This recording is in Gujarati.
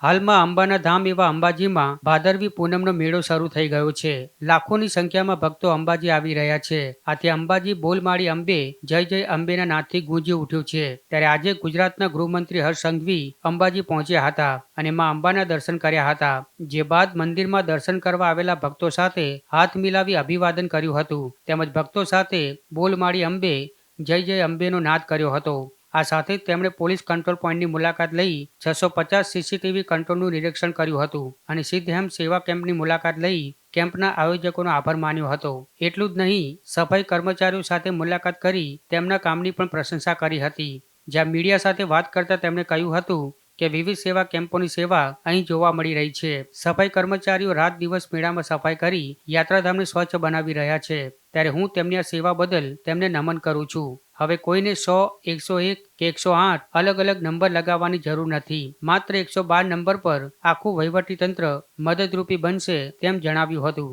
હાલમાં અંબાના ધામ એવા અંબાજીમાં ભાદરવી પૂનમનો મેળો શરૂ થઈ ગયો છે. લાખોની સંખ્યામાં ભક્તો અંબાજી આવી રહ્યા છે. આથી અંબાજી બોલમાળી અંબે જય જય અંબેના નાદથી ગુંજી ઉઠ્યું છે. ત્યારે આજે ગુજરાતના ગૃહમંત્રી હર્ષ સંઘવી અંબાજી પહોંચ્યા હતા અને માં અંબાના દર્શન કર્યા હતા. જે બાદ મંદિરમાં દર્શન કરવા આવેલા ભક્તો સાથે હાથ મિલાવી અભિવાદન કર્યું હતું. તેમજ ભક્તો સાથે બોલમાળી અંબે જય જય અંબેનો નાદ કર્યો હતો. આ સાથે જ તેમણે પોલીસ કંટ્રોલ પોઈન્ટની મુલાકાત લઈ 650 સીસીટીવી કંટ્રોલનું નિરીક્ષણ કર્યું હતું અને સિદ્ધહેમ સેવા કેમ્પની મુલાકાત લઈ કેમ્પના આયોજકોનો આભાર માન્યો હતો. એટલું જ નહીં, સફાઈ કર્મચારીઓ સાથે મુલાકાત કરી તેમના કામની પણ પ્રશંસા કરી હતી. જ્યાં મીડિયા સાથે વાત કરતા તેમણે કહ્યું હતું કે વિવિધ સેવા કેમ્પોની સેવા અહીં જોવા મળી રહી છે. સફાઈ કર્મચારીઓ રાત દિવસ મેળામાં સફાઈ કરી યાત્રાધામને સ્વચ્છ બનાવી રહ્યા છે. ત્યારે હું તેમની આ સેવા બદલ તેમને નમન કરું છું. હવે કોઈને 100, 101 કે 108 અલગ અલગ નંબર લગાવવાની જરૂર નથી. માત્ર 112 નંબર પર આખું વહીવટીતંત્ર મદદરૂપી બનશે તેમ જણાવ્યું હતું.